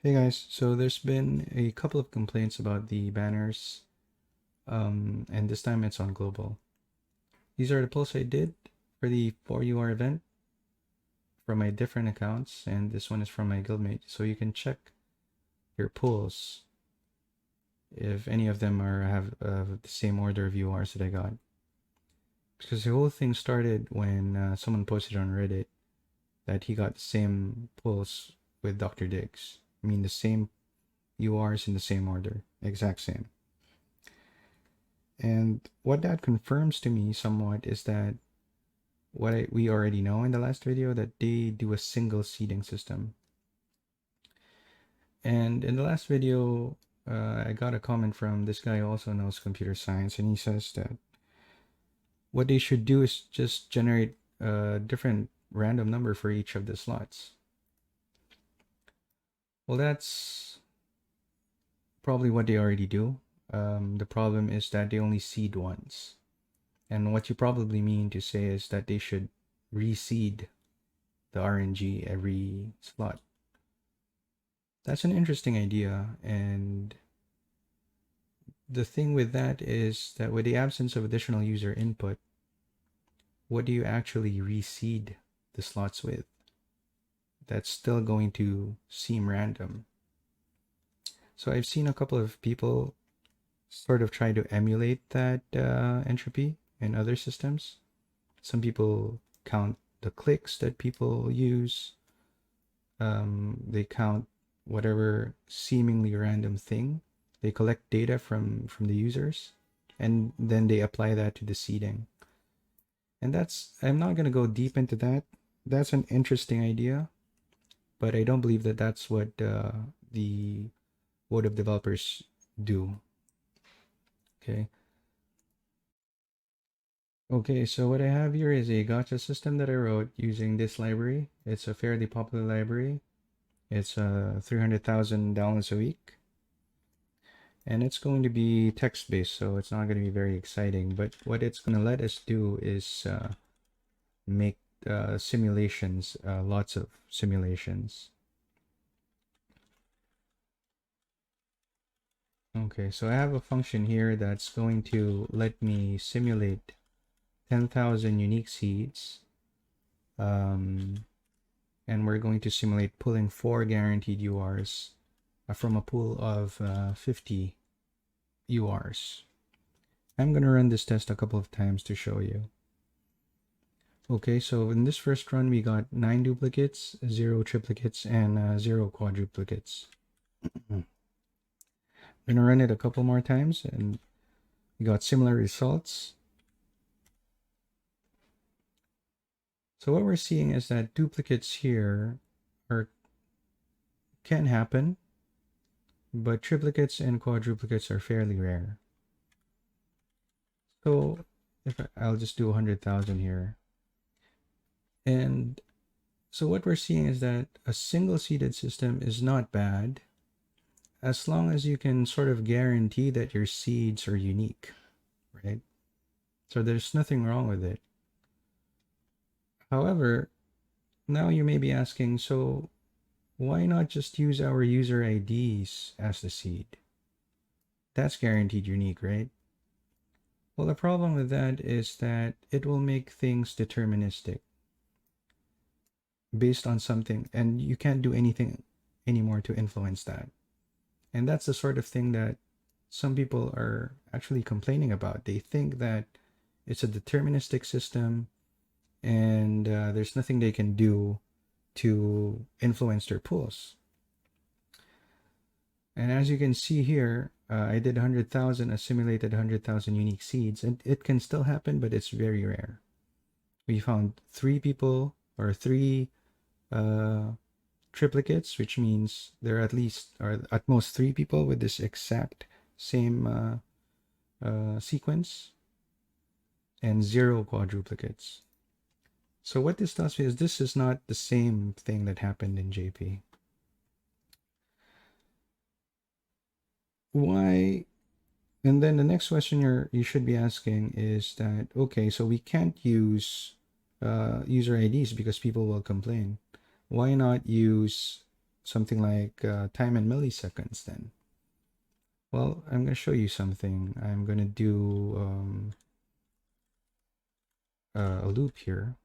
Hey guys, so there's been a couple of complaints about the banners, and this time it's on global. These are the polls I did for the 4UR event from my different accounts, and this one is from my guildmate. So you can check your polls if any of them have the same order of URs that I got. Because the whole thing started when someone posted on Reddit that he got the same polls with Dr. Diggs. I mean the same URs in the same order, exact same. And what that confirms to me somewhat is that we already know in the last video, that they do a single seeding system. And in the last video, I got a comment from this guy who also knows computer science, and he says that what they should do is just generate a different random number for each of the slots. Well, that's probably what they already do. The problem is that they only seed once. And what you probably mean to say is that they should reseed the RNG every slot. That's an interesting idea, and the thing with that is that with the absence of additional user input, what do you actually reseed the slots with? That's still going to seem random. So I've seen a couple of people sort of try to emulate that entropy in other systems. Some people count the clicks that people use. They count whatever seemingly random thing. They collect data from the users, and then they apply that to the seeding. And I'm not going to go deep into that. That's an interesting idea, but I don't believe that that's what the WOTV developers do. Okay, so what I have here is a gotcha system that I wrote using this library. It's a fairly popular library. It's 300,000 downloads a week. And it's going to be text-based, so it's not going to be very exciting. But what it's going to let us do is make simulations, lots of simulations. Okay, so I have a function here that's going to let me simulate 10,000 unique seeds. And we're going to simulate pulling 4 guaranteed URs from a pool of 50 URs. I'm going to run this test a couple of times to show you. Okay, so in this first run, we got 9 duplicates, 0 triplicates, and 0 quadruplicates. I'm going to run it a couple more times, and we got similar results. So what we're seeing is that duplicates here can happen, but triplicates and quadruplicates are fairly rare. So I'll just do 100,000 here. And so what we're seeing is that a single seeded system is not bad as long as you can sort of guarantee that your seeds are unique, right? So there's nothing wrong with it. However, now you may be asking, so why not just use our user IDs as the seed? That's guaranteed unique, right? Well, the problem with that is that it will make things deterministic based on something, and you can't do anything anymore to influence that. And that's the sort of thing that some people are actually complaining about. They think that it's a deterministic system, and there's nothing they can do to influence their pools. And as you can see here, I did 100,000, simulated 100,000 unique seeds, and it can still happen, but it's very rare. We found 3 people, or 3 triplicates, which means there are at most 3 people with this exact same sequence, and 0 quadruplicates. So what this tells me is this is not the same thing that happened in JP. Why? And then the next question you should be asking is that, okay, so we can't use user IDs because people will complain. Why not use something like time in milliseconds then? Well, I'm going to show you something. I'm going to do a loop here.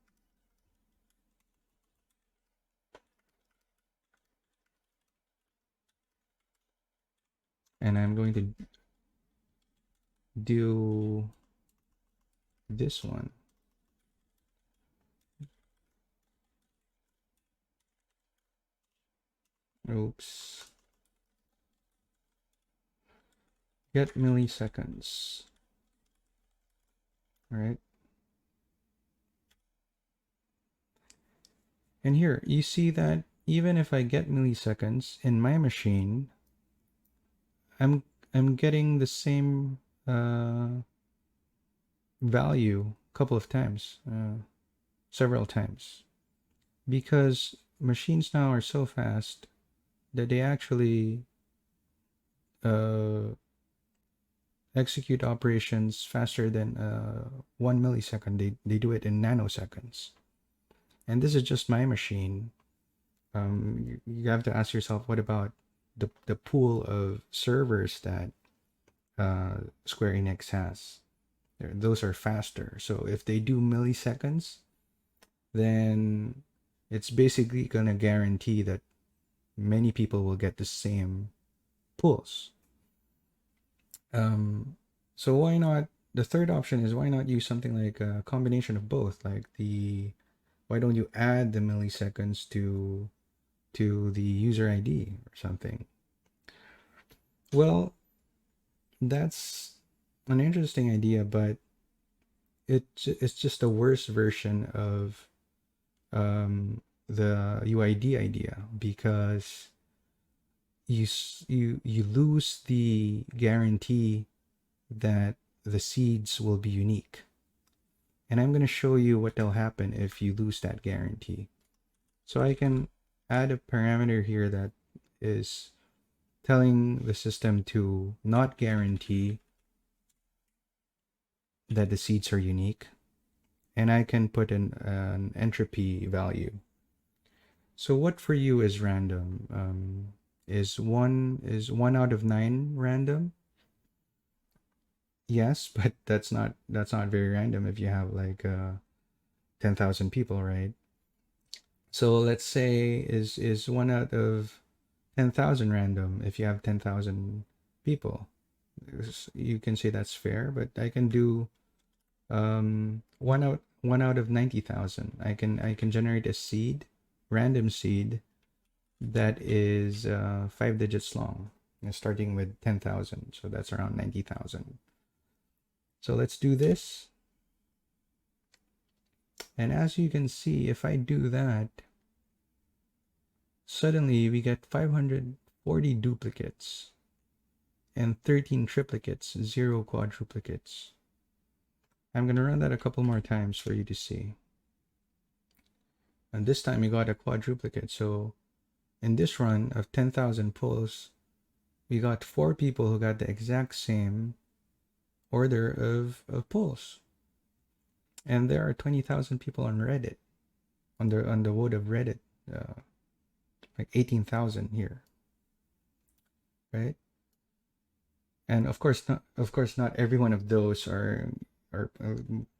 And I'm going to do this one. Oops. Get milliseconds. All right. And here, you see that even if I get milliseconds in my machine, I'm getting the same value a couple of times, several times, because machines now are so fast that they actually uh, execute operations faster than 1 millisecond. They do it in nanoseconds. And this is just my machine. You have to ask yourself, what about the pool of servers that Square Enix has? Those are faster. So if they do milliseconds, then it's basically going to guarantee that many people will get the same pools. So why not? The third option is, why not use something like a combination of both? Like why don't you add the milliseconds to the user ID or something? Well, that's an interesting idea, but it's just a worse version of the UID idea, because you lose the guarantee that the seeds will be unique. And I'm going to show you what will happen if you lose that guarantee. So I can add a parameter here that is telling the system to not guarantee that the seeds are unique. And I can put an entropy value. So what for you is random? Is one out of 9 random? Yes, but that's not very random if you have like 10,000 people, right? So let's say is 1 out of 10,000 random if you have 10,000 people. You can say that's fair, but I can do 1 out of 90,000. I can generate a seed, random seed that is 5 digits long, starting with 10,000. So that's around 90,000. So let's do this. And as you can see, if I do that, suddenly we get 540 duplicates and 13 triplicates, 0 quadruplicates. I'm going to run that a couple more times for you to see. And this time we got a quadruplicate. So in this run of 10,000 pulls, we got 4 people who got the exact same order of pulls. And there are 20,000 people on Reddit, on the vote of Reddit, like 18,000 here, right? And of course not every one of those are a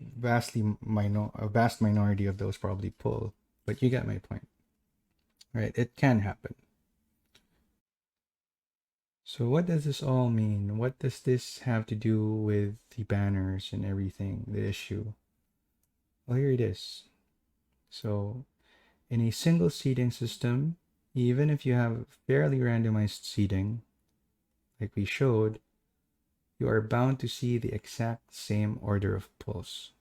vast minority of those probably pull, but you get my point, right? It can happen. So what does this all mean? What does this have to do with the banners and everything, the issue? Well, here it is. So in a single seeding system, even if you have fairly randomized seeding, like we showed, you are bound to see the exact same order of pulls.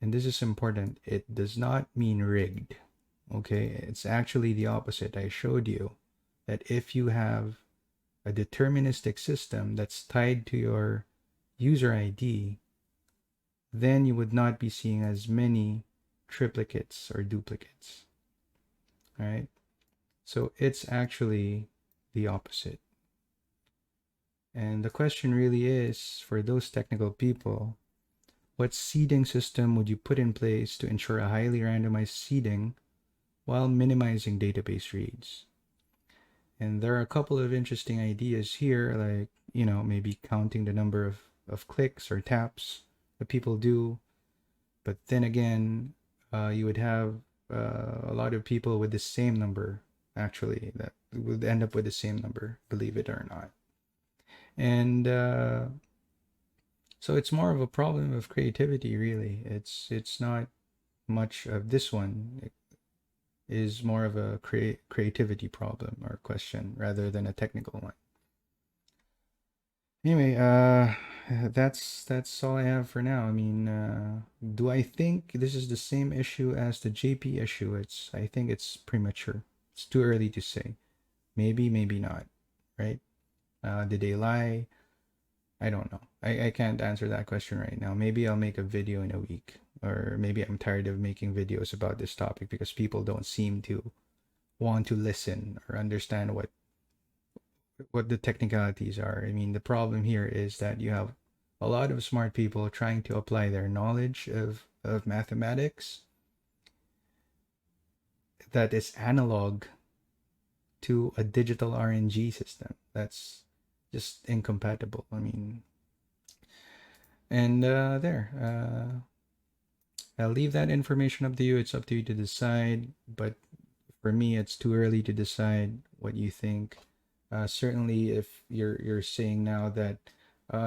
And this is important. It does not mean rigged. Okay, it's actually the opposite. I showed you that if you have a deterministic system that's tied to your user ID, then you would not be seeing as many triplicates or duplicates. All right, so it's actually the opposite. And the question really is, for those technical people, what seeding system would you put in place to ensure a highly randomized seeding while minimizing database reads? And there are a couple of interesting ideas here, like, maybe counting the number of clicks or taps that people do. But then again, you would have a lot of people with the same number, actually, that would end up with the same number, believe it or not. And so it's more of a problem of creativity, really. It's not much of this one. It is more of a creativity problem or question rather than a technical one. Anyway, that's all I have for now. I mean, do I think this is the same issue as the JP issue? I think it's premature. It's too early to say. Maybe, maybe not. Right? Did they lie? I don't know. I can't answer that question right now. Maybe I'll make a video in a week. Or maybe I'm tired of making videos about this topic because people don't seem to want to listen or understand what the technicalities are. I mean, the problem here is that you have a lot of smart people trying to apply their knowledge of mathematics that is analog to a digital RNG system. That's just incompatible. I mean, and I'll leave that information up to you. It's up to you to decide. But for me, it's too early to decide what you think. Certainly, if you're saying now that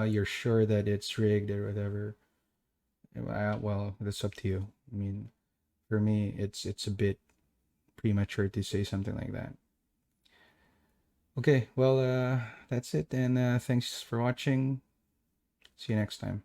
you're sure that it's rigged or whatever, well, that's up to you. I mean, for me, it's a bit premature to say something like that. Okay, well, that's it, and thanks for watching. See you next time.